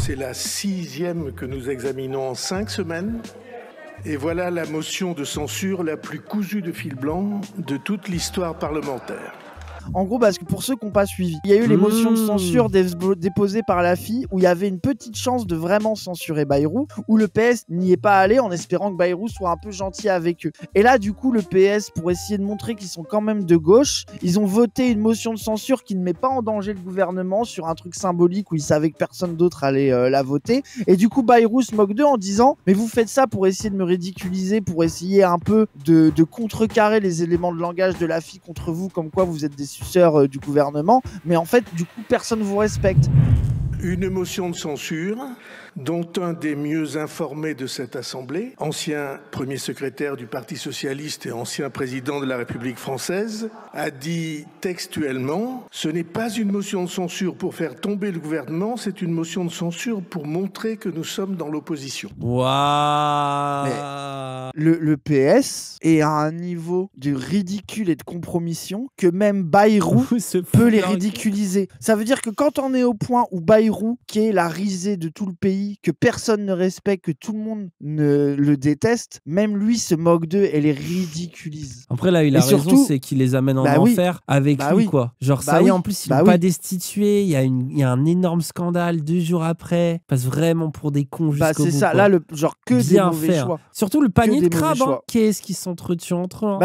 C'est la 6e que nous examinons en 5 semaines. Et voilà la motion de censure la plus cousue de fil blanc de toute l'histoire parlementaire. En gros, parce que pour ceux qui n'ont pas suivi, il y a eu les motions de censure déposées par la FI où il y avait une petite chance de vraiment censurer Bayrou, où le PS n'y est pas allé en espérant que Bayrou soit un peu gentil avec eux. Et là, du coup, le PS, pour essayer de montrer qu'ils sont quand même de gauche, ils ont voté une motion de censure qui ne met pas en danger le gouvernement sur un truc symbolique où ils savaient que personne d'autre allait la voter. Et du coup, Bayrou se moque d'eux en disant « Mais vous faites ça pour essayer de me ridiculiser, pour essayer un peu de contrecarrer les éléments de langage de la FI contre vous, comme quoi vous êtes des suceurs du gouvernement, mais en fait, du coup, personne vous respecte. » Une motion de censure dont un des mieux informés de cette Assemblée, ancien premier secrétaire du Parti socialiste et ancien président de la République française, a dit textuellement « Ce n'est pas une motion de censure pour faire tomber le gouvernement, c'est une motion de censure pour montrer que nous sommes dans l'opposition. » Waouh. Le PS est à un niveau de ridicule et de compromission que même Bayrou peut les ridiculiser. Ça veut dire que quand on est au point où Bayrou, qui est la risée de tout le pays, que personne ne respecte, que tout le monde le déteste, même lui se moque d'eux et les ridiculise. Après là, il a raison, surtout, c'est qu'il les amène en enfer avec lui, quoi. Genre ça y est, en plus, ils l'ont pas destitué, il y a un énorme scandale 2 jours après, passe vraiment pour des cons jusqu'au bout. C'est ça, quoi. là, genre que bien des mauvais faire. choix. Surtout le panier de crabes, hein. Qu'est-ce qu'ils s'entretuent entre eux, hein.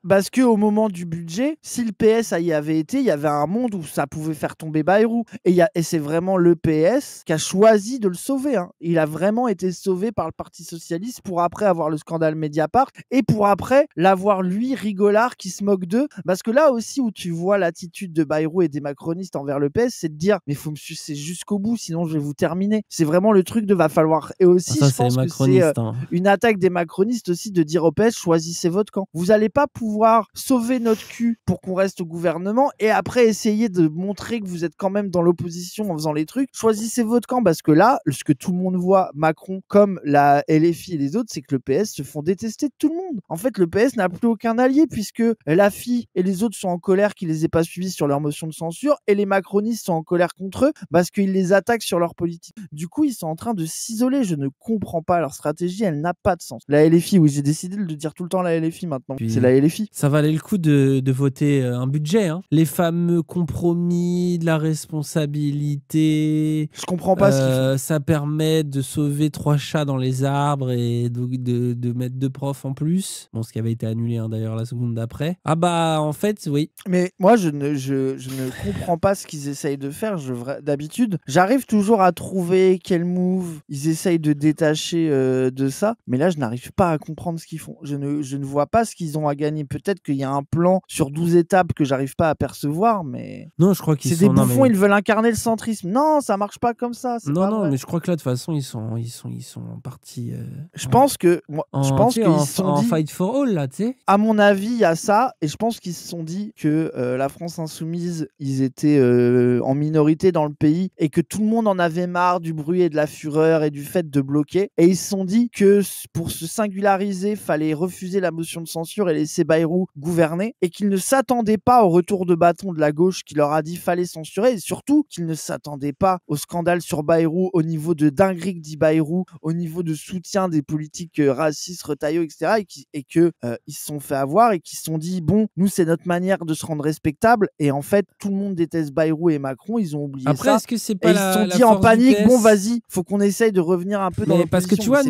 Parce que au moment du budget, si le PS y avait été, il y avait un monde où ça pouvait faire tomber Bayrou. Et c'est vraiment le PS qui a choisi de le sauver. Hein. Il a vraiment été sauvé par le Parti socialiste pour après avoir le scandale Mediapart et pour après l'avoir lui rigolard qui se moque d'eux. Parce que là aussi où tu vois l'attitude de Bayrou et des macronistes envers le PS, c'est de dire mais faut me sucer jusqu'au bout sinon je vais vous terminer. C'est vraiment le truc de va falloir. Et aussi ça, je pense que c'est une attaque des macronistes aussi de dire au PS choisissez votre camp. Vous allez pas pouvoir sauver notre cul pour qu'on reste au gouvernement et après essayer de montrer que vous êtes quand même dans l'opposition en faisant les trucs. Choisissez votre camp parce que là, ce que tout le monde voit, Macron comme la LFI et les autres, c'est que le PS se font détester de tout le monde. En fait, le PS n'a plus aucun allié puisque la FI et les autres sont en colère qu'ils les aient pas suivis sur leur motion de censure et les macronistes sont en colère contre eux parce qu'ils les attaquent sur leur politique. Du coup, ils sont en train de s'isoler. Je ne comprends pas leur stratégie, elle n'a pas de sens. La LFI, oui, j'ai décidé de dire tout le temps la LFI maintenant. C'est la LFI. Ça valait le coup de voter un budget. Hein. Les fameux compromis, de la responsabilité. Je comprends pas ce qu'ils font. Ça permet de sauver 3 chats dans les arbres et de mettre 2 profs en plus. Bon, ce qui avait été annulé d'ailleurs la seconde d'après. Ah bah en fait, oui. Mais moi, je ne comprends pas ce qu'ils essayent de faire. D'habitude, j'arrive toujours à trouver quel move ils essayent de détacher de ça. Mais là, je n'arrive pas à comprendre ce qu'ils font. Je ne vois pas ce qu'ils ont à gagner. Peut-être qu'il y a un plan sur 12 étapes que j'arrive pas à percevoir, mais... Non, je crois qu'ils sont... C'est des bouffons, ils veulent incarner le centrisme. Non, ça marche pas comme ça. Non, mais je crois que là, de toute façon, ils sont en partie... je pense qu'ils se sont en dit... fight for all, là, tu sais. À mon avis, il y a ça. Et je pense qu'ils se sont dit que la France insoumise, ils étaient en minorité dans le pays et que tout le monde en avait marre du bruit et de la fureur et du fait de bloquer. Et ils se sont dit que pour se singulariser, fallait refuser la motion de censure et laisser Bayrou gouverner et qu'ils ne s'attendaient pas au retour de bâton de la gauche qui leur a dit fallait censurer et surtout qu'ils ne s'attendaient pas au scandale sur Bayrou, au niveau de dinguerie que dit Bayrou, au niveau de soutien des politiques racistes, Retailleau, etc. et que ils se sont fait avoir et qu'ils se sont dit bon, nous c'est notre manière de se rendre respectable et en fait tout le monde déteste Bayrou et Macron, ils ont oublié Après, ça. est-ce que c'est pas et ils se sont dit en panique bon vas-y, faut qu'on essaye de revenir un peu dans l'opposition. Parce que tu vois,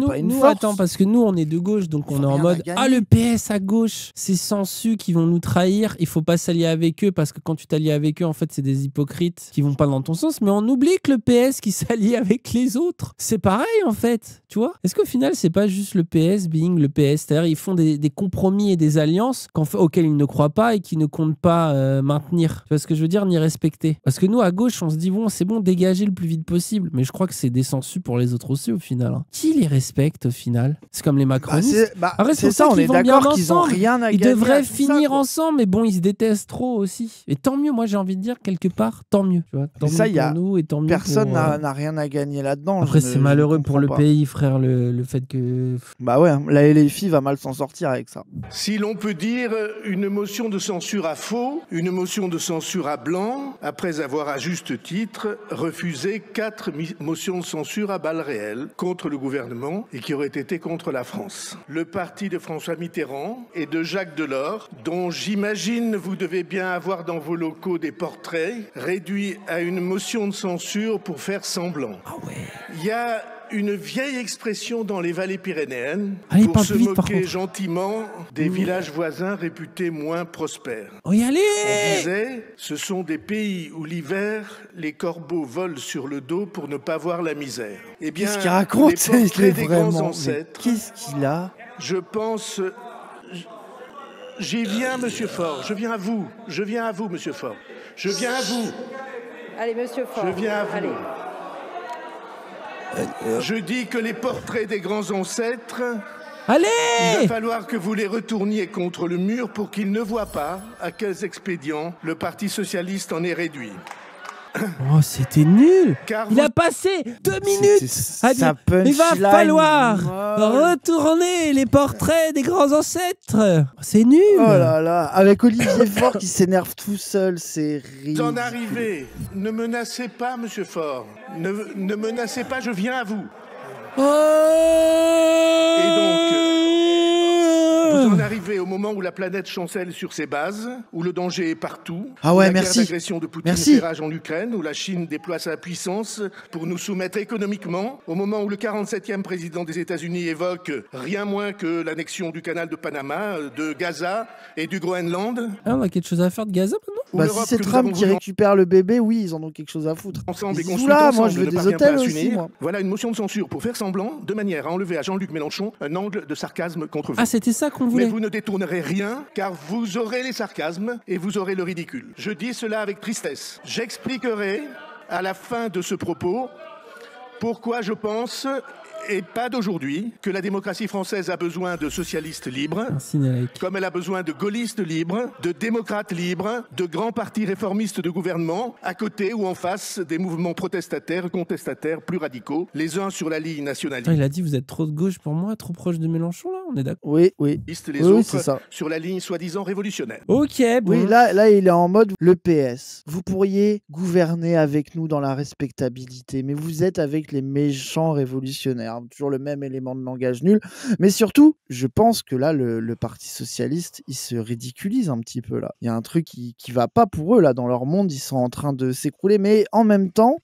parce que nous on est de gauche donc on est en mode le PS à gauche, c'est sensu qui vont nous trahir, il faut pas s'allier avec eux parce que quand tu t'allies avec eux en fait c'est des hypocrites qui vont pas dans ton sens, mais on oublie que le PS qui s'allie avec les autres, c'est pareil en fait, tu vois. Est-ce qu'au final c'est pas juste le PS being le PS, c'est-à-dire ils font des compromis et des alliances auxquelles ils ne croient pas et qui ne comptent pas maintenir, tu vois ce que je veux dire, ni respecter. Parce que nous à gauche on se dit bon c'est bon, dégagez le plus vite possible, mais je crois que c'est des sensus pour les autres aussi au final, hein. Qui les respecte au final? C'est comme les macronistes. C'est ça, on est d'accord qu'ils ont rien à gagner. Ils devraient finir ensemble, mais bon, ils se détestent trop aussi. Et tant mieux, moi j'ai envie de dire quelque part, tant mieux. Tu vois, tant mieux pour nous et tant mieux. Personne n'a rien à gagner là-dedans. Après, c'est malheureux pour le pays, frère, le fait que... Bah ouais, la LFI va mal s'en sortir avec ça. Si l'on peut dire une motion de censure à faux, une motion de censure à blanc, après avoir à juste titre refusé 4 motions de censure à balles réelles contre le gouvernement et qui auraient été contre la France. Le parti de François Mitterrand et de Jacques Delors, dont j'imagine vous devez bien avoir dans vos locaux des portraits, réduit à une motion de censure pour faire semblant. Ah ouais. Il y a une vieille expression dans les vallées pyrénéennes pour se moquer gentiment des villages voisins réputés moins prospères. On y allait. On disait, ce sont des pays où l'hiver, les corbeaux volent sur le dos pour ne pas voir la misère. Eh bien, qu'est-ce qu'il raconte, les portraits des grands ancêtres, qu'est-ce qu'il a? Je pense... J'y viens, Monsieur Faure. Je viens à vous. Je viens à vous, Monsieur Faure. Je viens à vous. Allez, Monsieur Faure. Je viens à vous. Allez. Je dis que les portraits des grands ancêtres, allez, il va falloir que vous les retourniez contre le mur pour qu'ils ne voient pas à quels expédients le Parti socialiste en est réduit. Oh, c'était nul. Car il a passé 2 minutes à dire il va falloir retourner les portraits des grands ancêtres. C'est nul. Oh là là, avec Olivier Faure qui s'énerve tout seul, c'est ridicule. d'en arriver. Ne menacez pas, Monsieur Faure. Ne menacez pas, je viens à vous. Et donc, vous en arrivez au moment où la planète chancelle sur ses bases, où le danger est partout, ah ouais, où la merci. guerre d'agression de Poutine fait rage en Ukraine, où la Chine déploie sa puissance pour nous soumettre économiquement, au moment où le 47e président des États-Unis évoque rien moins que l'annexion du canal de Panama, de Gaza et du Groenland. Ah, on a quelque chose à faire de Gaza maintenant. Bah, si c'est Trump qui récupère le bébé, oui, ils en ont quelque chose à foutre. Ensemble et là, moi je veux des hôtels aussi, moi. Voilà une motion de censure pour faire semblant, de manière à enlever à Jean-Luc Mélenchon un angle de sarcasme contre vous. Ah, c'était ça qu'on voulait. Mais vous ne détournerez rien, car vous aurez les sarcasmes et vous aurez le ridicule. Je dis cela avec tristesse. J'expliquerai à la fin de ce propos pourquoi je pense, et pas d'aujourd'hui, que la démocratie française a besoin de socialistes libres, comme elle a besoin de gaullistes libres, de démocrates libres, de grands partis réformistes de gouvernement, à côté ou en face des mouvements protestataires, contestataires, plus radicaux, les uns sur la ligne nationaliste. Il a dit vous êtes trop de gauche pour moi, trop proche de Mélenchon là, on est d'accord. Oui, oui. Les autres sur la ligne soi-disant révolutionnaire. Ok, bon. Oui, là il est en mode le PS. Vous pourriez gouverner avec nous dans la respectabilité, mais vous êtes avec les méchants révolutionnaires. Toujours le même élément de langage nul. Mais surtout, je pense que là, le Parti socialiste, il se ridiculise un petit peu là. Il y a un truc qui va pas pour eux là. Dans leur monde, ils sont en train de s'écrouler. Mais en même temps,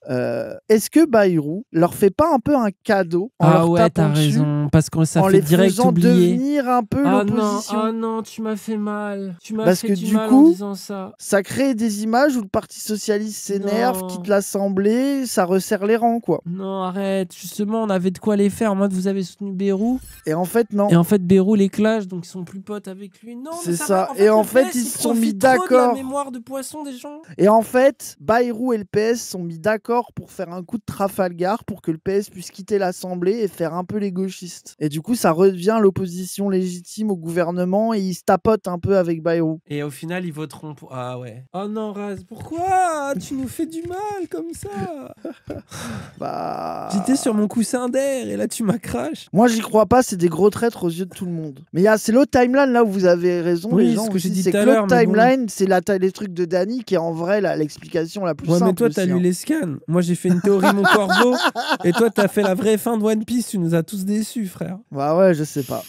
est-ce que Bayrou leur fait pas un peu un cadeau en leur tapant t'as raison. Parce que ça en fait les direct faisant oublier. devenir un peu l'opposition. Ah non, tu m'as fait mal. Tu m'as Parce fait que du du mal coup, en disant ça. Ça crée des images où le Parti socialiste s'énerve, Non. quitte l'Assemblée, ça resserre les rangs, quoi. Non, arrête. Justement, on avait de quoi les faire. En mode, vous avez soutenu Bayrou. Et en fait, non. Et en fait, Bayrou les clash, donc ils sont plus potes avec lui. Non, c'est ça. Et en fait, ils se sont mis d'accord. La mémoire de poisson des gens. Et en fait, Bayrou et le PS sont mis d'accord pour faire un coup de Trafalgar pour que le PS puisse quitter l'Assemblée et faire un peu les gauchistes. Et du coup, ça revient l'opposition légitime au gouvernement et ils se tapotent un peu avec Bayrou. Et au final, ils voteront pour... Ah ouais. Oh non, Raz, pourquoi tu nous fais du mal comme ça? Bah... J'étais sur mon coussin d'air et là, tu m'as crash. Moi, j'y crois pas, c'est des gros traîtres aux yeux de tout le monde. Mais c'est l'autre timeline, là où vous avez raison, oui, les gens. Ce que j'ai dit c'est tout que à l'heure, l'autre timeline, c'est les trucs de Dany qui est en vrai l'explication la plus simple. Ouais, mais toi, t'as lu les scans. Moi, j'ai fait une théorie Mon Corbeau. Et toi, t'as fait la vraie fin de One Piece. Tu nous as tous déçus, frère. Bah ouais, je sais pas.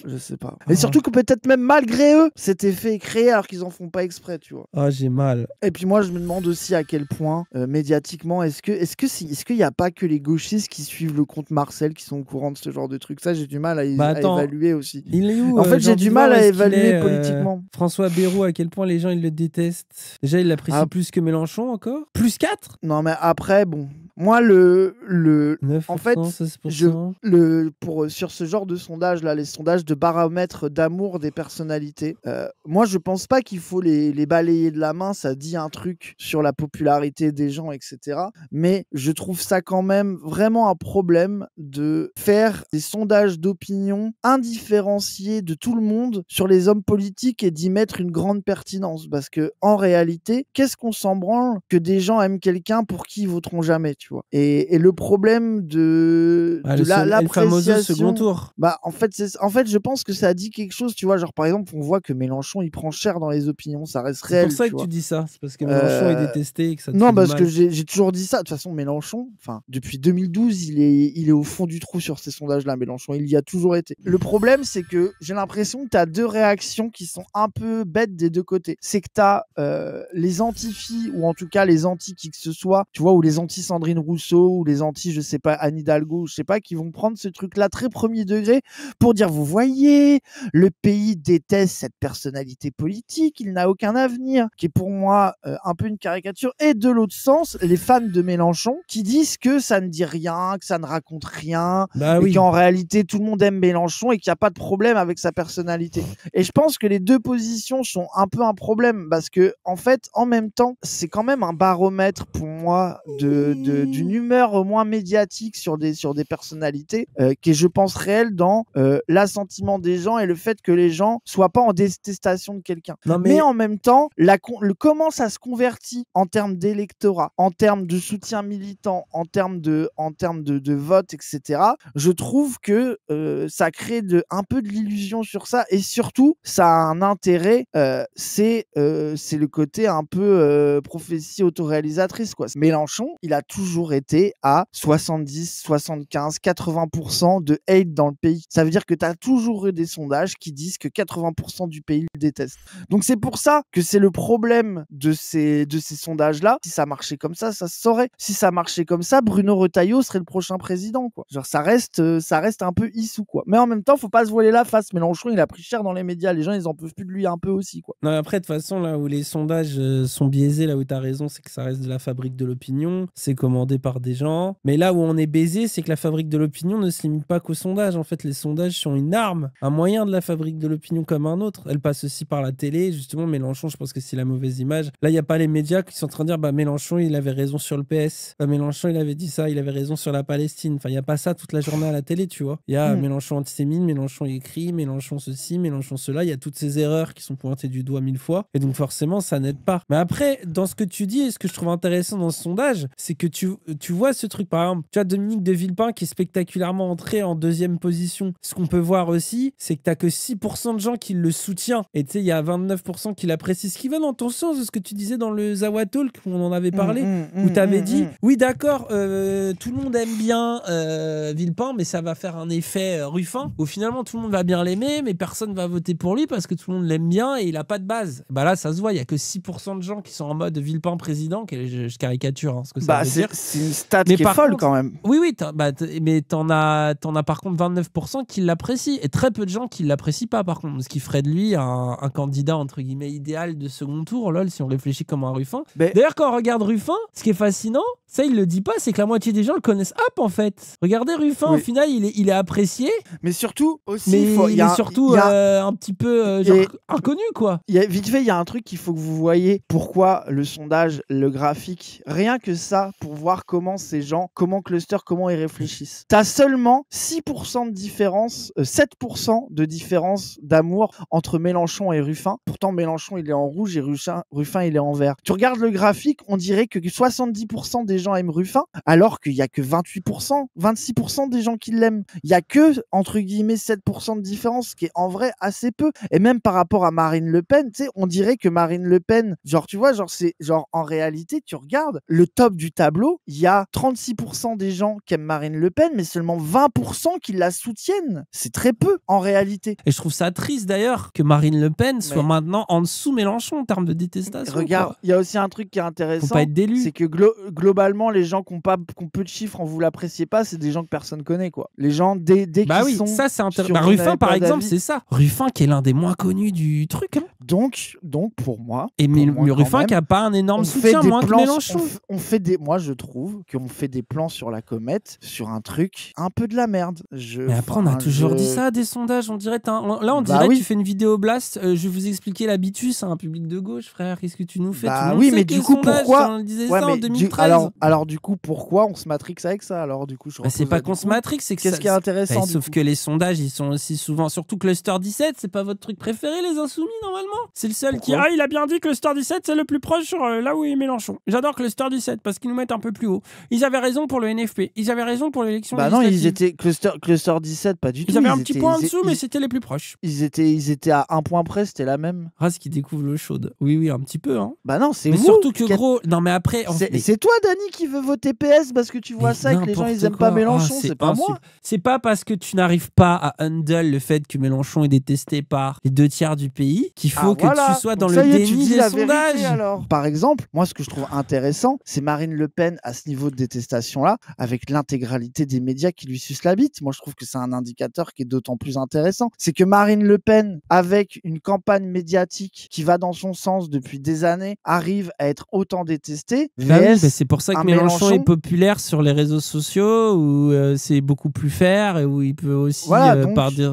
Et surtout que peut-être même malgré eux, cet effet est créé alors qu'ils en font pas exprès, tu vois. Ah, j'ai mal. Et puis moi, je me demande aussi à quel point, médiatiquement, est-ce qu'il y a pas que les gauchistes qui suivent le compte Marcel qui sont au courant de ce genre de trucs? Ça, j'ai du mal à évaluer aussi. Il est où, en fait, j'ai du mal à évaluer politiquement. François Bayrou, à quel point les gens ils le détestent. Déjà, il l'apprécie plus que Mélenchon encore. Plus 4. Non, mais après, bon. Moi, 9%, en fait, 16%. sur ce genre de sondage là, les sondages de baromètre d'amour des personnalités, moi, je pense pas qu'il faut les balayer de la main. Ça dit un truc sur la popularité des gens, etc. Mais je trouve ça quand même vraiment un problème de faire des sondages d'opinion indifférenciés de tout le monde sur les hommes politiques et d'y mettre une grande pertinence. Parce que en réalité, qu'est-ce qu'on s'en branle que des gens aiment quelqu'un pour qui ils voteront jamais? tu vois. Et le problème de le fameux second tour. Bah, en fait, je pense que ça dit quelque chose, tu vois. Genre, par exemple, on voit que Mélenchon, il prend cher dans les opinions, ça reste réel. C'est pour ça que tu dis ça, c'est parce que Mélenchon est détesté et que ça te Non, fait parce du que mal. j'ai toujours dit ça. De toute façon, Mélenchon, depuis 2012, il est au fond du trou sur ces sondages-là, Mélenchon. Il y a toujours été. Le problème, c'est que j'ai l'impression que tu as deux réactions qui sont un peu bêtes des deux côtés. C'est que tu as les anti-filles, ou en tout cas les anti-qui que ce soit, tu vois, ou les anti-Sandrine Rousseau, ou les anti, je sais pas, Anne Hidalgo, je sais pas, qui vont prendre ce truc-là très premier degré pour dire, vous voyez, le pays déteste cette personnalité politique, il n'a aucun avenir, qui est pour moi un peu une caricature. Et de l'autre sens, les fans de Mélenchon qui disent que ça ne dit rien, que ça ne raconte rien, et qu'en réalité tout le monde aime Mélenchon et qu'il n'y a pas de problème avec sa personnalité. Et je pense que les deux positions sont un peu un problème parce que en fait, en même temps, c'est quand même un baromètre pour moi d'une humeur moins médiatique sur des personnalités qui est, je pense, réelle dans l'assentiment des gens et le fait que les gens soient pas en détestation de quelqu'un. Mais en même temps, comment ça se convertit en termes d'électorat, en termes de soutien militant, en termes de vote, etc. Je trouve que ça crée un peu de l'illusion sur ça et surtout, ça a un intérêt, c'est le côté un peu prophétie autoréalisatrice, quoi. Mélenchon, il a toujours été à 70, 75, 80% de hate dans le pays. Ça veut dire que tu as toujours eu des sondages qui disent que 80% du pays le déteste. Donc c'est pour ça que c'est le problème de ces sondages-là. Si ça marchait comme ça se saurait. Si ça marchait comme ça, Bruno Retailleau serait le prochain président, quoi. Genre ça reste un peu issou, quoi. Mais en même temps, faut pas se voiler la face. Mélenchon, il a pris cher dans les médias. Les gens, ils en peuvent plus de lui un peu aussi, quoi. Non, après, de toute façon, là où les sondages sont biaisés, là où tu as raison, c'est que ça reste de la fabrique de l'opinion. C'est commandé par des gens. Mais là où on est baisé, c'est que la fabrique de l'opinion ne se limite pas qu'aux sondages. En fait, les sondages sont une arme, un moyen de la fabrique de l'opinion comme un autre. Elle passe aussi par la télé. Justement, Mélenchon, je pense que c'est la mauvaise image. Là, il n'y a pas les médias qui sont en train de dire bah, Mélenchon, il avait raison sur le PS. Bah, Mélenchon, il avait dit ça, il avait raison sur la Palestine. Enfin, il n'y a pas ça toute la journée à la télé, tu vois. Il y a Mélenchon antisémite, Mélenchon écrit, Mélenchon ceci, Mélenchon cela. Il y a toutes ces erreurs qui sont pointées du doigt 1000 fois. Et donc, forcément, ça n'aide pas. Mais après, dans ce que tu dis, et ce que je trouve intéressant dans ce sondage, c'est que tu vois ce truc, par exemple, tu as Dominique de Villepin qui est spectaculairement entré en deuxième position. Ce qu'on peut voir aussi, c'est que tu n'as que 6% de gens qui le soutiennent. Et tu sais, il y a 29% qui l'apprécient. Ce qui va dans ton sens de ce que tu disais dans le Zawa Talk, où on en avait parlé, où tu avais dit, oui, d'accord, tout le monde aime bien Villepin, mais ça va faire un effet Ruffin, où finalement tout le monde va bien l'aimer, mais personne va voter pour lui parce que tout le monde l'aime bien et il n'a pas de base. Bah là, ça se voit, il n'y a que 6% de gens qui sont en mode Villepin président, je caricature ce que ça veut dire. C'est une stat qui est folle quand même. Oui, mais t'en as par contre 29% qui l'apprécient et très peu de gens qui l'apprécient pas par contre, ce qui ferait de lui un candidat entre guillemets idéal de second tour, lol, si on réfléchit comme un Ruffin. D'ailleurs, quand on regarde Ruffin, ce qui est fascinant, ça il le dit pas, c'est que la moitié des gens le connaissent en fait. Regardez Ruffin, au final il est apprécié, mais surtout aussi il est surtout un petit peu inconnu, quoi. Vite fait, il y a un truc qu'il faut que vous voyez. Pourquoi le sondage, le graphique, rien que ça, pour voir comment ces gens, comment cluster, comment ils réfléchissent. T'as seulement 6% de différence, 7% de différence d'amour entre Mélenchon et Ruffin. Pourtant, Mélenchon, il est en rouge et Ruffin, il est en vert. Tu regardes le graphique, on dirait que 70% des gens aiment Ruffin, alors qu'il y a que 28%, 26% des gens qui l'aiment. Il y a que, entre guillemets, 7% de différence, ce qui est en vrai assez peu. Et même par rapport à Marine Le Pen, tu sais, on dirait que Marine Le Pen, genre, tu vois, en réalité, tu regardes le top du tableau, il y a 36% des gens qui aiment Marine Le Pen, mais seulement 20% qui la soutiennent. C'est très peu, en réalité. Et je trouve ça triste, d'ailleurs, que Marine Le Pen soit maintenant en dessous Mélenchon en termes de détestation. Regarde, il y a aussi un truc qui est intéressant. Faut pas être d'élu. C'est que globalement, les gens qui ont peu de chiffres, on vous l'appréciez pas, c'est des gens que personne connaît, quoi. Les gens, dès qu'ils sont... ça, c'est intéressant. Ruffin, par exemple, c'est ça. Ruffin, qui est l'un des moins connus du truc. Hein. Donc, pour moi... Et mais Ruffin qui a pas un énorme soutien, moins que Mélenchon. Moi, je trouve qu'on fait des plans sur la comète, sur un truc un peu de la merde. Mais après, on a toujours dit ça, des sondages. On dirait, là, on dirait que tu fais une vidéo blast. Je vais vous expliquer l'habitus à un public de gauche, frère. Qu'est-ce que tu nous fais? Mais du coup, pourquoi? On disait ça en 2013. Alors, du coup, pourquoi on se matrix avec ça? Alors, du coup, c'est pas qu'on se matrix, c'est que qu'est-ce qui est intéressant? Sauf que les sondages, ils sont aussi souvent, surtout Cluster 17, c'est pas votre truc préféré, les insoumis, normalement. C'est le seul Pourquoi ? qui... Ah, il a bien dit que le Star 17, c'est le plus proche sur là où est Mélenchon. J'adore que le Star 17, parce qu'ils nous mettent un peu plus haut. Ils avaient raison pour le NFP. Ils avaient raison pour l'élection Bah non, législative. ils étaient Cluster 17, pas du tout. Ils avaient un petit point en dessous, mais c'était les plus proches. Ils étaient à un point près, c'était la même. Ras qui découvre l'eau chaude. Oui, un petit peu. Hein. Bah non, c'est mais vous. surtout que gros... Non, mais après... C'est toi, Dany, qui veut voter PS parce que tu vois ça et que les gens, ils aiment pas Mélenchon. C'est pas moi. C'est pas parce que tu n'arrives pas à handle le fait que Mélenchon est détesté par les 2/3 du pays qu'il faut que tu sois dans le déni des sondages. Alors. Par exemple, moi, ce que je trouve intéressant, c'est Marine Le Pen à ce niveau de détestation-là, avec l'intégralité des médias qui lui sucent la bite. Moi, je trouve que c'est un indicateur qui est d'autant plus intéressant. C'est que Marine Le Pen, avec une campagne médiatique qui va dans son sens depuis des années, arrive à être autant détestée. C'est pour ça que Mélenchon est populaire sur les réseaux sociaux, où c'est beaucoup plus faire et où il peut aussi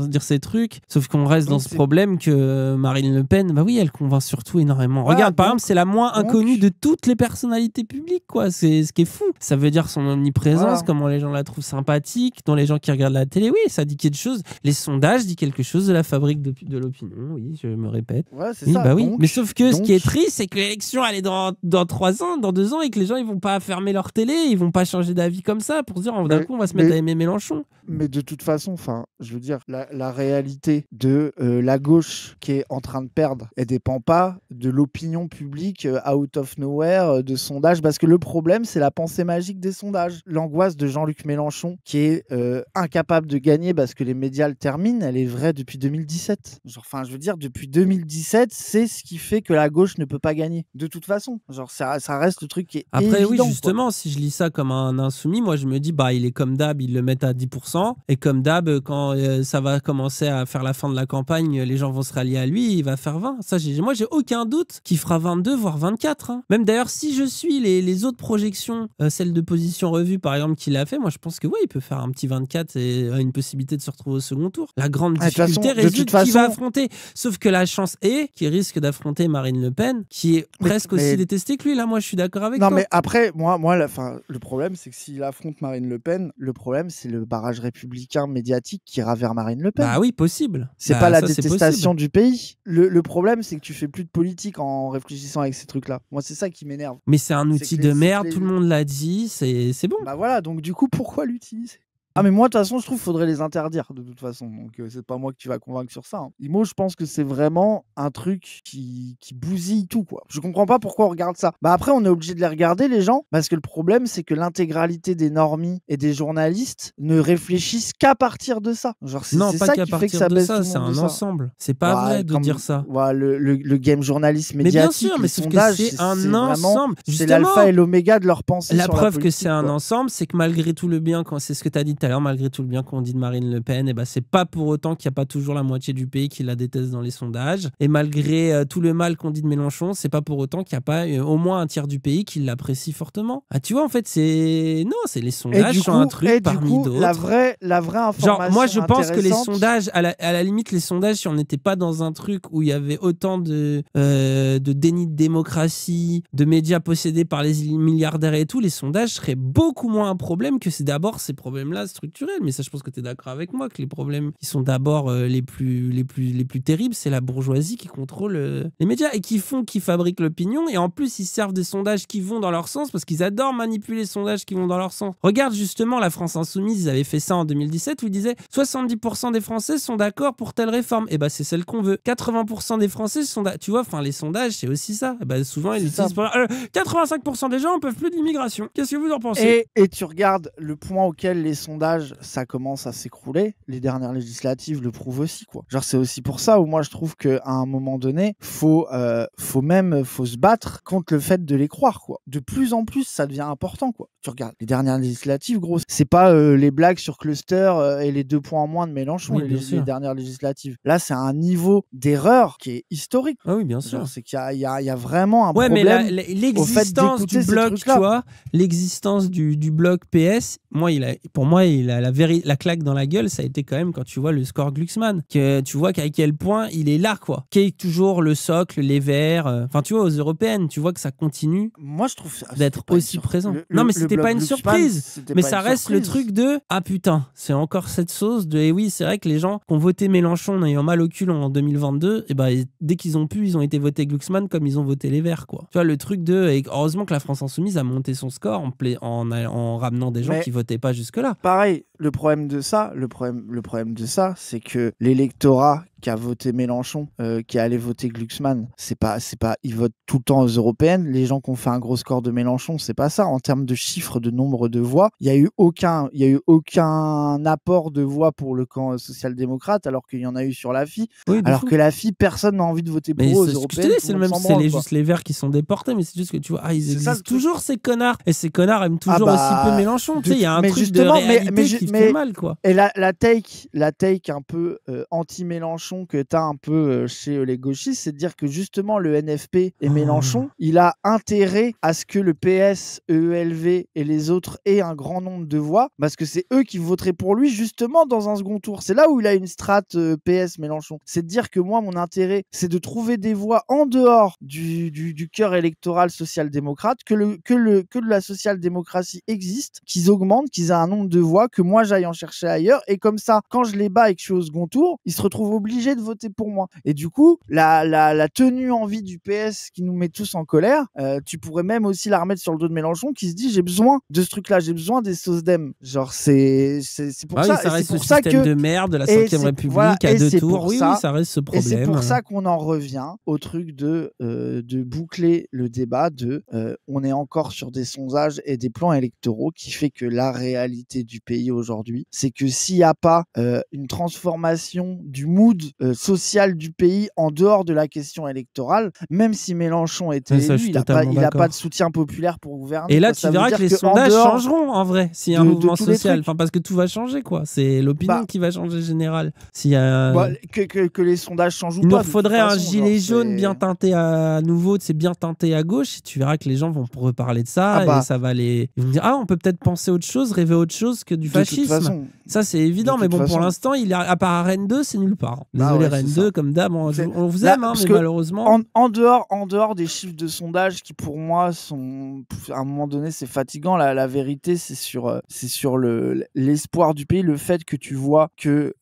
dire ses trucs. Sauf qu'on reste dans ce problème que Marine Le Pen, bah oui, elle convainc surtout énormément. Voilà, regarde, par exemple, c'est la moins inconnue de toutes les personnalités publiques, quoi. C'est ce qui est fou. Ça veut dire son omniprésence, comment les gens la trouvent sympathique, dont les gens qui regardent la télé. Oui, ça dit quelque chose. Les sondages disent quelque chose de la fabrique de l'opinion. Oui, je me répète. Ouais, c'est ça. Bah oui. Mais sauf que ce qui est triste, c'est que l'élection, elle est dans 3 ans, dans 2 ans, et que les gens, ils vont pas fermer leur télé, ils vont pas changer d'avis comme ça pour se dire, d'un coup, on va se mettre à aimer Mélenchon. Mais de toute façon, je veux dire, la réalité de la gauche qui est en train de perdre, elle dépend pas de l'opinion publique out of nowhere, de sondages, parce que le problème, c'est la pensée magique des sondages. L'angoisse de Jean-Luc Mélenchon, qui est incapable de gagner parce que les médias le terminent, elle est vraie depuis 2017. Je veux dire, depuis 2017, c'est ce qui fait que la gauche ne peut pas gagner. De toute façon, ça reste le truc qui est Après, évident, oui, justement, si je lis ça comme un insoumis, moi, je me dis, il est comme d'hab, ils le mettent à 10%. Et comme d'hab, quand ça va commencer à faire la fin de la campagne, les gens vont se rallier à lui, il va faire 20. Ça, moi, j'ai aucun doute qu'il fera 22, voire 24. Hein. Même d'ailleurs, si je suis les autres projections, celle de Position Revue, par exemple, qu'il a fait, moi, je pense que il peut faire un petit 24 et a une possibilité de se retrouver au second tour. La grande difficulté réside qui va affronter. Sauf que la chance est qu'il risque d'affronter Marine Le Pen, qui est presque aussi détestée que lui. Là, moi, je suis d'accord avec toi. Non, mais après, moi le problème, c'est que s'il affronte Marine Le Pen, le problème, c'est le barrage républicain médiatique qui ira vers Marine Le Pen. Bah oui, possible. C'est pas la détestation du pays. Le problème, c'est que tu fais plus de politique en réfléchissant avec ces trucs-là. Moi, c'est ça qui m'énerve. Mais c'est un outil de merde, tout le monde l'a dit, c'est bon. Bah voilà, donc du coup, pourquoi l'utiliser ? Ah, mais moi, de toute façon, je trouve qu'il faudrait les interdire, de toute façon. Donc, c'est pas moi que tu vas convaincre sur ça. Hein. Moi, je pense que c'est vraiment un truc qui bousille tout, quoi. Je comprends pas pourquoi on regarde ça. Bah après, on est obligé de les regarder, les gens, parce que le problème, c'est que l'intégralité des normies et des journalistes ne réfléchissent qu'à partir de ça. C'est ça qui fait que ça baisse. C'est un ensemble. C'est pas vrai de dire ça. Le game journalisme médiatique, mais bien sûr, mais c'est un ensemble. C'est l'alpha et l'oméga de leur pensée. La preuve que c'est un ensemble, c'est que malgré tout le bien, c'est ce que tu as dit tout à l'heure, malgré tout le bien qu'on dit de Marine Le Pen, c'est pas pour autant qu'il n'y a pas toujours la moitié du pays qui la déteste dans les sondages. Et malgré tout le mal qu'on dit de Mélenchon, c'est pas pour autant qu'il n'y a pas au moins un tiers du pays qui l'apprécie fortement. Ah, tu vois, en fait, c'est les sondages sont un truc parmi d'autres. La vraie information. Moi, je pense que les sondages, à la limite, les sondages, si on n'était pas dans un truc où il y avait autant de déni de démocratie, de médias possédés par les milliardaires et tout, les sondages seraient beaucoup moins un problème que c'est d'abord ces problèmes-là structurels. Mais ça, je pense que tu es d'accord avec moi que les problèmes qui sont d'abord les plus terribles, c'est la bourgeoisie qui contrôle les médias et qui fabriquent l'opinion. Et en plus, ils servent des sondages qui vont dans leur sens parce qu'ils adorent manipuler les sondages qui vont dans leur sens. Regarde justement la France Insoumise, ils avaient fait ça en 2017 où ils disaient 70% des Français sont d'accord pour telle réforme. Et c'est celle qu'on veut. 80% des Français sont d'accord. Tu vois, les sondages, c'est aussi ça. Souvent, ils utilisent 85% des gens ne peuvent plus de l'immigration. Qu'est-ce que vous en pensez ? Et tu regardes le point auquel les sondages, ça commence à s'écrouler. Les dernières législatives le prouvent aussi, quoi. C'est aussi pour ça où moi, je trouve qu'à un moment donné, faut se battre contre le fait de les croire, quoi. De plus en plus, ça devient important, quoi. Tu regardes les dernières législatives, gros, c'est pas les blagues sur Cluster et les 2 points en moins de Mélenchon, les dernières législatives. Là, c'est un niveau d'erreur qui est historique. Ah oui, bien sûr. C'est qu'il y a vraiment un problème. Mais l'existence du bloc, tu vois, l'existence du bloc PS, pour moi, ouais, la claque dans la gueule, ça a été quand même quand tu vois le score Glucksmann, que tu vois qu'à quel point il est là, quoi. Qui est toujours le socle, les Verts. Enfin, tu vois, aux européenennes, tu vois que ça continue. Moi, je trouve d'être aussi présent. Non, mais c'était pas une surprise. Mais ça reste le truc de ah putain, c'est encore cette sauce de et oui, c'est vrai que les gens qui ont voté Mélenchon en ayant mal au cul en 2022, et ben dès qu'ils ont pu, ils ont été votés Glucksmann comme ils ont voté les Verts, quoi. Tu vois le truc de et heureusement que la France Insoumise a monté son score en ramenant des gens qui votaient pas jusque-là. Pareil, le problème de ça, c'est que l'électorat qui a voté Mélenchon, qui est allé voter Glucksmann, c'est pas, ils votent tout le temps aux européennes. Les gens qui ont fait un gros score de Mélenchon, c'est pas ça. En termes de chiffres, de nombre de voix, il y a eu aucun apport de voix pour le camp social-démocrate, alors qu'il y en a eu sur la FI. Oui, alors que la FI, personne n'a envie de voter pour eux aux européennes. C'est juste les Verts qui sont déportés, mais c'est juste que tu vois, ils existent toujours ces connards, et ces connards aiment toujours aussi peu Mélenchon. Tu sais, il y a un truc de réalité qui fait mal, quoi. Et la take un peu anti-Mélenchon que tu as un peu chez les gauchistes, c'est de dire que justement le NFP et Mélenchon, il a intérêt à ce que le PS, EELV et les autres aient un grand nombre de voix, parce que c'est eux qui voteraient pour lui justement dans un second tour. C'est là où il a une strate PS Mélenchon. C'est de dire que moi, mon intérêt, c'est de trouver des voix en dehors du cœur électoral social-démocrate, que la social-démocratie existe, qu'ils augmentent, qu'ils aient un nombre de voix, que moi j'aille en chercher ailleurs, et comme ça, quand je les bats et que je suis au second tour, ils se retrouvent obligés de voter pour moi. Et du coup, la tenue en vie du PS qui nous met tous en colère, tu pourrais même aussi la remettre sur le dos de Mélenchon qui se dit j'ai besoin de ce truc-là, j'ai besoin des SOSDEM. Genre c'est pour ça. Oui, ça reste ce système de merde de la 5ème République à 2 tours. Oui, ça reste ce problème. Et c'est pour ça qu'on en revient au truc de boucler le débat de on est encore sur des sondages et des plans électoraux qui fait que la réalité du pays aujourd'hui, c'est que s'il n'y a pas une transformation du mood social du pays en dehors de la question électorale, même si Mélenchon était élu, il n'a pas de soutien populaire pour gouverner. Et là, tu verras que les sondages changeront en vrai, s'il y a un mouvement social. Enfin, parce que tout va changer, quoi. C'est l'opinion qui va changer général. S'il y a que les sondages changent ou pas. Il nous faudrait un gilet jaune bien teinté à nouveau, c'est bien teinté à gauche. Et tu verras que les gens vont reparler de ça et ça va les. Ils vont dire on peut peut-être penser autre chose, rêver autre chose que du fascisme. Ça, c'est évident, mais bon, pour l'instant, à part à Rennes 2, c'est nulle part. Désolé, Rennes 2, comme d'hab, on vous aime, mais malheureusement. En dehors des chiffres de sondage qui, pour moi, sont. À un moment donné, c'est fatigant. La vérité, c'est sur l'espoir du pays, le fait que tu vois que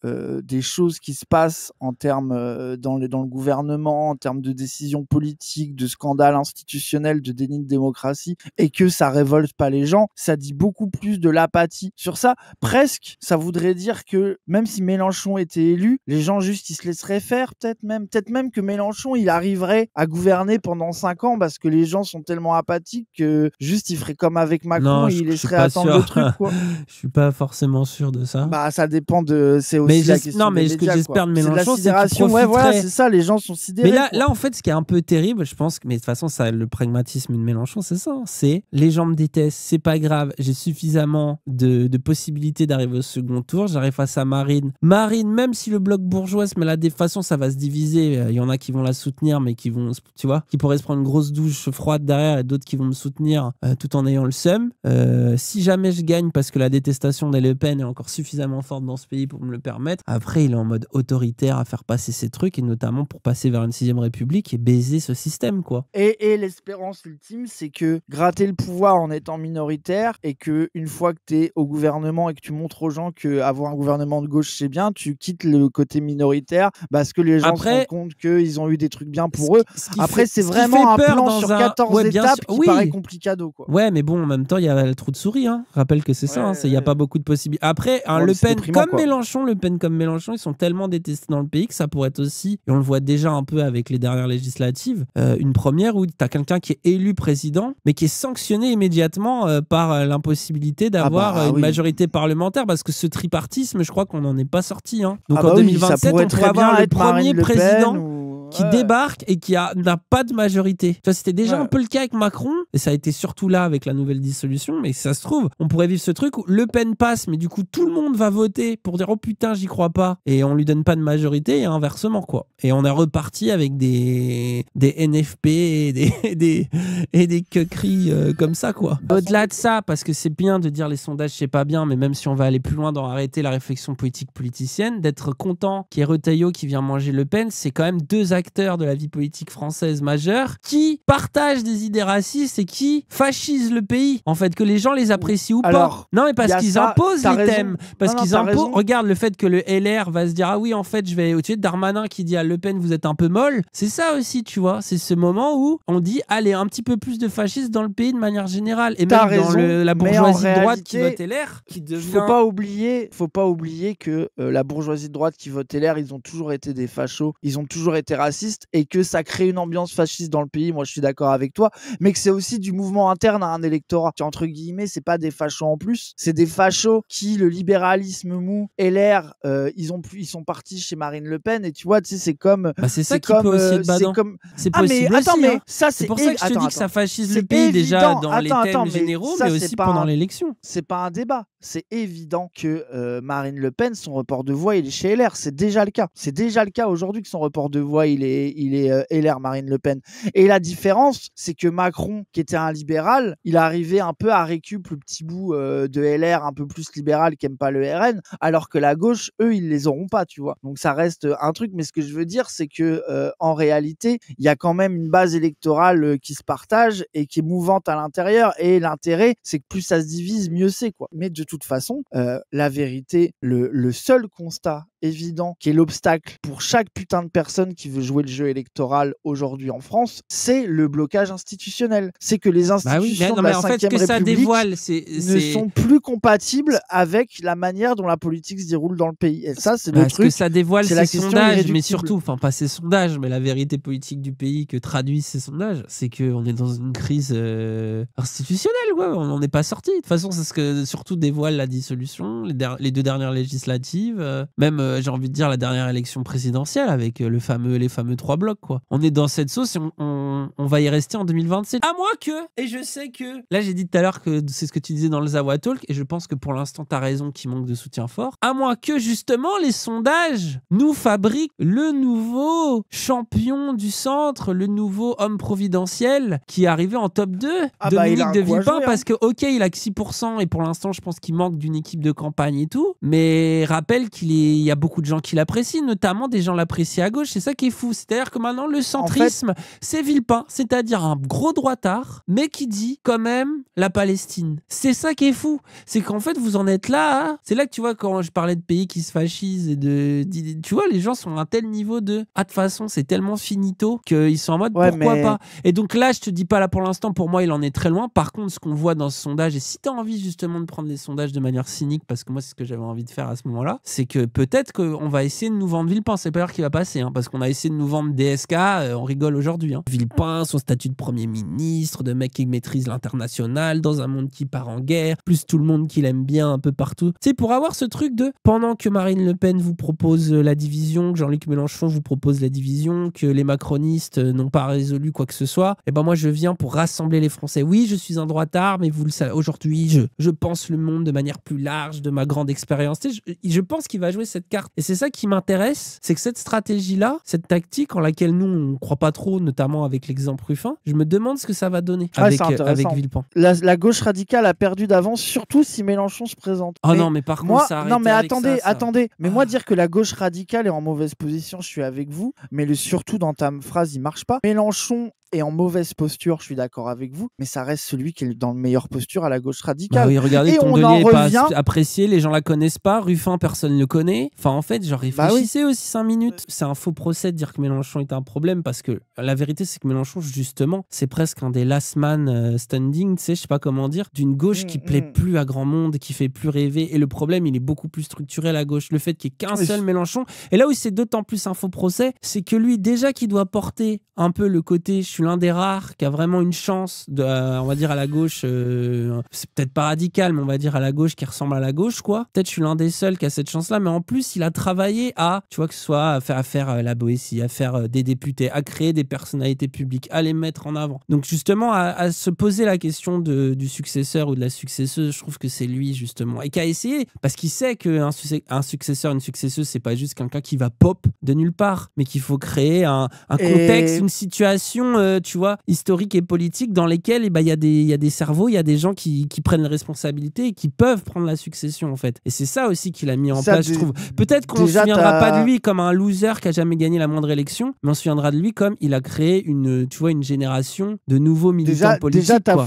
des choses qui se passent en termes dans le gouvernement, en termes de décisions politiques, de scandales institutionnels, de déni de démocratie, et que ça révolte pas les gens, ça dit beaucoup plus de l'apathie sur ça. Presque, ça voudrait dire que même si Mélenchon était élu, les gens juste ils se laisseraient faire, peut-être même que Mélenchon il arriverait à gouverner pendant 5 ans parce que les gens sont tellement apathiques que juste il ferait comme avec Macron, il laisserait attendre le truc, quoi. Je suis pas forcément sûr de ça. Bah ça dépend c'est aussi la question. Non, mais ce que j'espère de Mélenchon, c'est qu'il profiterait... voilà, c'est ça, les gens sont sidérés. Mais là en fait, ce qui est un peu terrible, je pense, mais de toute façon, ça, le pragmatisme de Mélenchon, c'est ça. C'est les gens me détestent, c'est pas grave, j'ai suffisamment de possibilités d'arriver au second tour, j'arrive face à Marine, même si le bloc bourgeois se met là, des façons, ça va se diviser. Il y en a qui vont la soutenir, mais qui vont, tu vois, qui pourraient se prendre une grosse douche froide derrière, et d'autres qui vont me soutenir tout en ayant le seum. Si jamais je gagne parce que la détestation des Le Pen est encore suffisamment forte dans ce pays pour me le permettre, après il est en mode autoritaire à faire passer ces trucs, et notamment pour passer vers une 6ème République et baiser ce système, quoi. Et l'espérance ultime, c'est que gratter le pouvoir en étant minoritaire, et que une fois que tu es au gouvernement et que tu montres aux gens qu'avoir un gouvernement de gauche c'est bien, tu quittes le côté minoritaire parce que les gens se rendent compte qu'ils ont eu des trucs bien pour eux. Après, c'est vraiment un plan sur 14 étapes qui paraît complicado, quoi. Ouais, mais bon, en même temps, il y a le trou de souris. Rappelle que c'est ça. Il n'y a pas beaucoup de possibilités. Après, Le Pen comme Mélenchon, ils sont tellement détestés dans le pays que ça pourrait être aussi, et on le voit déjà un peu avec les dernières législatives, une première où tu as quelqu'un qui est élu président, mais qui est sanctionné immédiatement par l'impossibilité d'avoir une majorité parlementaire, parce que ce tripartisme, je crois qu'on n'en est pas sorti. Donc en 2027, on pourrait avoir le premier président qui débarque et qui n'a pas de majorité. Tu vois, c'était déjà un peu le cas avec Macron, Et ça a été surtout là avec la nouvelle dissolution. Mais ça se trouve, on pourrait vivre ce truc où Le Pen passe, mais du coup, tout le monde va voter pour dire oh putain, j'y crois pas. Et on lui donne pas de majorité et inversement, quoi. Et on est reparti avec des NFP et des queueries comme ça, quoi. Au-delà de ça, parce que c'est bien de dire les sondages, c'est pas bien, mais même si on va aller plus loin dans arrêter la réflexion politique politicienne, d'être content qu'il y ait Retailleau qui vient manger Le Pen, c'est quand même deux acteurs de la vie politique française majeure qui partagent des idées racistes et qui fascisent le pays. En fait, que les gens les apprécient ou pas. Non, mais parce qu'ils imposent les thèmes. Parce qu'ils imposent. Regarde le fait que le LR va se dire ah oui, en fait, je vais. Tu sais, Darmanin qui dit à Le Pen, vous êtes un peu molle. C'est ça aussi, tu vois. C'est ce moment où on dit allez, un petit peu plus de fascistes dans le pays de manière générale. Et même dans la bourgeoisie de droite qui vote LR, qui devient. Faut pas oublier que la bourgeoisie de droite qui vote LR, ils ont toujours été des fachos, ils ont toujours été racistes et que ça crée une ambiance fasciste dans le pays. Moi, je suis d'accord avec toi, mais que c'est aussi du mouvement interne à un électorat. Entre guillemets, c'est pas des fachos en plus, c'est des fachos qui, le libéralisme mou, LR, ils sont partis chez Marine Le Pen et tu vois, tu sais, c'est comme. Bah c'est ça qui peut aussi être badant. C'est possible aussi. Mais ça, c'est pour ça que je te dis que ça fascise le pays déjà dans les thèmes généraux, mais aussi pendant l'élection. C'est pas un débat. C'est évident que Marine Le Pen, son report de voix, il est chez LR. C'est déjà le cas. C'est déjà le cas aujourd'hui que son report de voix, il est LR, Marine Le Pen. Et la différence, c'est que Macron, qui était un libéral, il est arrivé un peu à récup le petit bout de LR, un peu plus libéral, qui aime pas le RN, alors que la gauche, eux, ils les auront pas, tu vois. Donc ça reste un truc. Mais ce que je veux dire, c'est que en réalité, il y a quand même une base électorale qui se partage et qui est mouvante à l'intérieur. Et l'intérêt, c'est que plus ça se divise, mieux c'est, quoi. Mais de toute façon, la vérité, le seul constat évident qui est l'obstacle pour chaque putain de personne qui veut jouer le jeu électoral aujourd'hui en France, c'est le blocage institutionnel. C'est que les institutions de la Cinquième République ne sont plus compatibles avec la manière dont la politique se déroule dans le pays. Et ça, c'est le truc. Que ça dévoile ces sondages, mais surtout, enfin pas ces sondages, mais la vérité politique du pays que traduisent ces sondages, c'est qu'on est dans une crise institutionnelle, quoi. On n'en est pas sorti. De toute façon, c'est ce que surtout dévoile la dissolution, les deux dernières législatives, même j'ai envie de dire la dernière élection présidentielle avec les fameux 3 blocs, quoi. On est dans cette sauce et on va y rester en 2027. À moins que, et je sais que, là j'ai dit tout à l'heure que c'est ce que tu disais dans le Zawa Talk, et je pense que pour l'instant t'as raison qu'il manque de soutien fort, à moins que justement les sondages nous fabriquent le nouveau champion du centre, le nouveau homme providentiel qui est arrivé en top 2, Dominique de Villepin, parce que ok, il a que 6% et pour l'instant je pense qu'il manque d'une équipe de campagne et tout, mais rappelle qu'il y a beaucoup de gens qui l'apprécient, notamment des gens l'apprécient à gauche. C'est ça qui est fou. C'est-à-dire que maintenant, le centrisme, c'est Villepin, c'est-à-dire un gros droitard, mais qui dit quand même la Palestine. C'est ça qui est fou. C'est qu'en fait, vous en êtes là. Hein. C'est là que tu vois, quand je parlais de pays qui se fascisent et tu vois, les gens sont à un tel niveau de de toute façon, c'est tellement finito qu'ils sont en mode pourquoi pas. Et donc là, je te dis pas là pour l'instant, pour moi, il en est très loin. Par contre, ce qu'on voit dans ce sondage, et si tu as envie justement de prendre les sondages de manière cynique, parce que moi, c'est ce que j'avais envie de faire à ce moment-là, c'est que peut-être qu'on va essayer de nous vendre Villepin. C'est pas l'heure qui va passer, hein, parce qu'on a essayé de nous vendre DSK, on rigole aujourd'hui. Hein. Villepin, son statut de Premier ministre, de mec qui maîtrise l'international, dans un monde qui part en guerre, plus tout le monde qui l'aime bien un peu partout. Tu sais, pour avoir ce truc de, pendant que Marine Le Pen vous propose la division, que Jean-Luc Mélenchon vous propose la division, que les macronistes n'ont pas résolu quoi que ce soit, et ben moi je viens pour rassembler les Français. Oui, je suis un droitard, mais vous le savez, aujourd'hui, je pense le monde de manière plus large, de ma grande expérience. Tu sais, je pense qu'il va jouer cette carte. Et c'est ça qui m'intéresse, c'est que cette stratégie-là, cette tactique en laquelle nous, on ne croit pas trop, notamment avec l'exemple Ruffin, je me demande ce que ça va donner avec Villepin. La gauche radicale a perdu d'avance, surtout si Mélenchon se présente. Oh non, mais par contre, ça arrête. Non, mais attendez. Mais moi, dire que la gauche radicale est en mauvaise position, je suis avec vous. Mais le surtout dans ta phrase, il marche pas. Mélenchon est en mauvaise posture, je suis d'accord avec vous, mais ça reste celui qui est dans le meilleure posture à la gauche radicale. Bah oui, regardez, Tondelier n'est pas apprécié, les gens la connaissent pas, Ruffin, personne ne le connaît. Enfin, en fait, genre, réfléchissez aussi 5 minutes. C'est un faux procès de dire que Mélenchon est un problème, parce que la vérité, c'est que Mélenchon, justement, c'est presque un des last man standing, tu sais, je sais pas comment dire, d'une gauche qui plaît plus à grand monde, qui fait plus rêver. Et le problème, il est beaucoup plus structurel à gauche. Le fait qu'il n'y ait qu'un seul Mélenchon. Et là où c'est d'autant plus un faux procès, c'est que lui, déjà, qui doit porter un peu le côté, je suis l'un des rares qui a vraiment une chance, on va dire à la gauche, c'est peut-être pas radical, mais on va dire à la gauche qui ressemble à la gauche, quoi. Peut-être je suis l'un des seuls qui a cette chance-là, mais en plus, il a travaillé à, tu vois, que ce soit à faire la Boétie, à faire des députés, à créer des personnalités publiques, à les mettre en avant. Donc justement, à se poser la question du successeur ou de la successeuse, je trouve que c'est lui, justement. Et qui a essayé, parce qu'il sait qu'un successeur, une successeuse, c'est pas juste quelqu'un qui va pop de nulle part, mais qu'il faut créer un contexte, une situation, tu vois, historique et politique dans lesquelles il y a des cerveaux, il y a des gens qui prennent les responsabilités et qui peuvent prendre la succession, en fait. Et c'est ça aussi qu'il a mis en place, je trouve. Peut-être qu'on ne se souviendra pas de lui comme un loser qui a jamais gagné la moindre élection, mais on se souviendra de lui comme il a créé une génération de nouveaux militants politiques. Déjà, t'as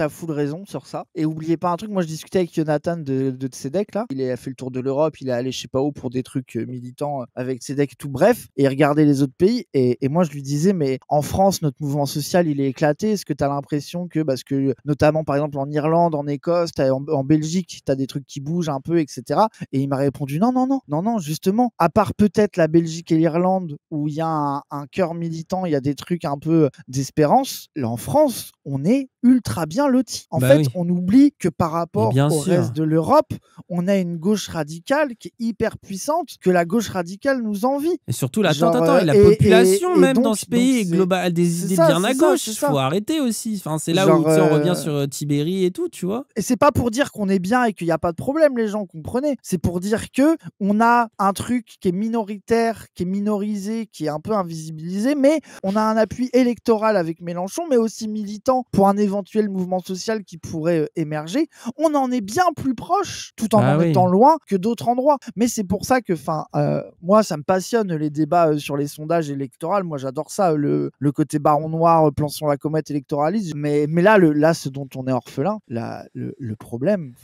full raison sur ça. Et oubliez pas un truc, moi je discutais avec Jonathan de Tzedek, là. Il a fait le tour de l'Europe, il est allé je sais pas où pour des trucs militants avec Tzedek et tout, bref, et il regardait les autres pays. Et moi je lui disais, mais en France, notre mouvement social, il est éclaté. Est-ce que t'as l'impression que, parce que notamment par exemple en Irlande, en Écosse, en Belgique, t'as des trucs qui bougent un peu, etc. Et il m'a répondu non, justement, à part peut-être la Belgique et l'Irlande où il y a un cœur militant, il y a des trucs un peu d'espérance. Là en France, on est ultra bien lotis. En fait, on oublie que par rapport au reste de l'Europe, on a une gauche radicale qui est hyper puissante, que la gauche radicale nous envie. Et surtout, la population même dans ce pays est globale, des idées bien à gauche. Il faut arrêter aussi. Enfin, c'est là où on revient sur Tibéri et tout, tu vois. Et c'est pas pour dire qu'on est bien et qu'il n'y a pas de problème, les gens, comprenez. C'est pour dire que on a un truc qui est minoritaire, qui est minorisé, qui est un peu invisibilisé, mais on a un appui électoral avec Mélenchon, mais aussi militant pour un éventuel mouvement social qui pourrait émerger. On en est bien plus proche, tout en étant loin, que d'autres endroits. Mais c'est pour ça que, moi, ça me passionne les débats sur les sondages électoraux. Moi, j'adore ça, le côté baron noir, plan sur la comète électoraliste. Mais là, ce dont on est orphelin, le problème,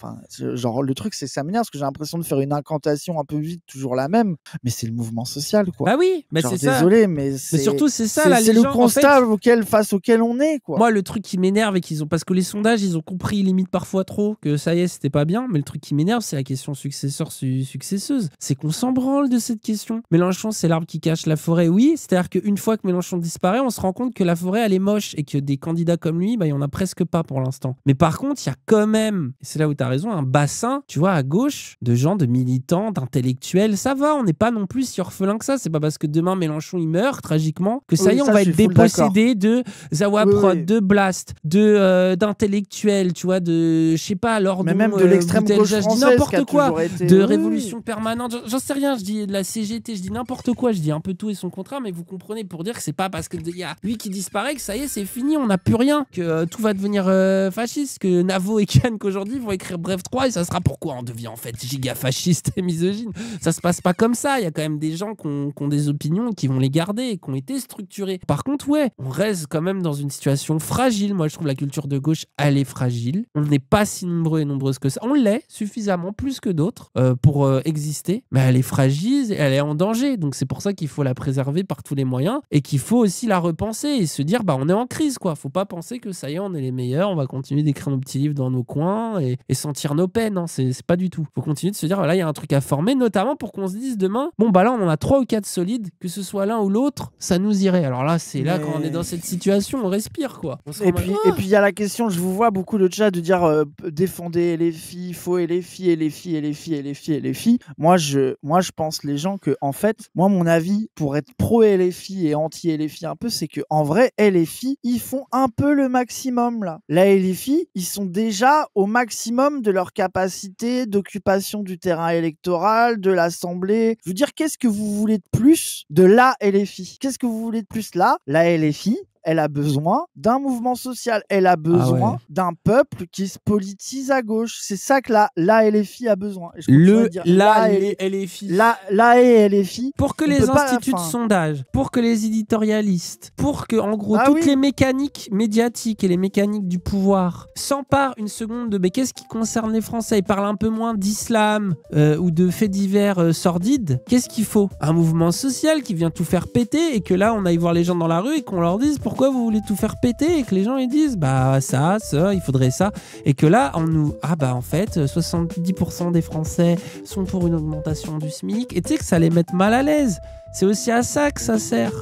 genre le truc, c'est ça m'énerve parce que j'ai l'impression de faire une incantation un peu vite, toujours la même. Mais c'est le mouvement social, quoi. Bah oui, mais genre, c'est ça. Désolé, mais surtout c'est ça. Là, c'est le constat face auquel on est, quoi. Moi, le truc qui m'énerve et parce que les sondages, ils ont compris limite parfois trop que ça y est, c'était pas bien. Mais le truc qui m'énerve, c'est la question successeur-successeuse. C'est qu'on s'en branle de cette question. Mélenchon, c'est l'arbre qui cache la forêt. Oui, c'est-à-dire qu'une fois que Mélenchon disparaît, on se rend compte que la forêt, elle est moche et que des candidats comme lui, il y en a presque pas pour l'instant. Mais par contre, il y a quand même, et c'est là où tu as raison, un bassin, tu vois, à gauche, de gens, de militants, d'intellectuels. Ça va, on n'est pas non plus si orphelin que ça. C'est pas parce que demain Mélenchon il meurt tragiquement que ça y est, on va être dépossédé de Zawaprod, de Blast, d'intellectuels, tu vois, de, je sais pas, Lordon, mais même de l'extrême gauche française, je dis n'importe quoi, de révolution permanente, j'en sais rien, je dis de la CGT, je dis n'importe quoi, je dis un peu tout et son contraire, mais vous comprenez, pour dire que c'est pas parce qu'il y a lui qui disparaît que ça y est, c'est fini, on n'a plus rien, que tout va devenir fasciste, que Navo et Kian qu'aujourd'hui vont écrire Bref 3 et ça sera pourquoi on devient en fait giga fasciste et misogyne. Ça se passe pas comme ça, il y a quand même des gens qui ont des opinions, qui vont les garder, qui ont été structurés. Par contre, ouais, on reste quand même dans une situation fragile. Moi, je trouve la culture de gauche, elle est fragile. On n'est pas si nombreux et nombreuses que ça. On l'est suffisamment, plus que d'autres, pour exister. Mais elle est fragile et elle est en danger. Donc, c'est pour ça qu'il faut la préserver par tous les moyens et qu'il faut aussi la repenser et se dire, on est en crise, quoi. Faut pas penser que ça y est, on est les meilleurs, on va continuer d'écrire nos petits livres dans nos coins et sentir nos peines. Non, c'est pas du tout. Faut continuer de se dire, là, il y a un truc à former, notamment pour qu'on se dise demain, là, on en a 3 ou 4 solides, que ce soit l'un ou l'autre, ça nous irait. Alors là, c'est là, quand on est dans cette situation, on respire, quoi. Et puis, il y a la question, je vous vois beaucoup le chat de dire défendez les filles, faux et les filles, et les filles, et les filles, et les filles, et les filles. Moi, je pense les gens que, en fait, moi, mon avis, pour être pro et les filles et anti et les filles un peu, c'est que en vrai, et les filles, ils font un peu le maximum, là. Là, et les filles, ils sont déjà au maximum de leur capacité d'occupation du terrain électoral, de l'Assemblée. Je veux dire, qu'est-ce que vous voulez de plus de la LFI? Qu'est-ce que vous voulez de plus là? La LFI, elle a besoin d'un mouvement social. Elle a besoin d'un peuple qui se politise à gauche. C'est ça que la LFI a besoin. LFI. La et LFI. Pour que les instituts de sondage, pour que les éditorialistes, pour que, en gros, toutes les mécaniques médiatiques et les mécaniques du pouvoir s'emparent une seconde de qu'est-ce qui concerne les Français. Ils parlent un peu moins d'islam ou de faits divers sordides. Qu'est-ce qu'il faut? Un mouvement social qui vient tout faire péter et que là, on aille voir les gens dans la rue et qu'on leur dise pourquoi vous voulez tout faire péter et que les gens ils disent ça, il faudrait ça et que là on nous en fait 70% des Français sont pour une augmentation du SMIC et tu sais que ça les met mal à l'aise. C'est aussi à ça que ça sert.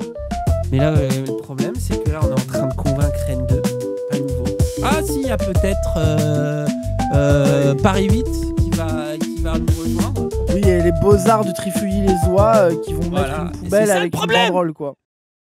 Mais là, le problème, c'est que là, on est en train de convaincre Rennes 2 à nouveau. Ah si, il y a peut-être Paris 8 qui va nous rejoindre. Oui, et les beaux-arts du Trifouillis-les-Oies qui vont mettre une poubelle avec une banderole, quoi.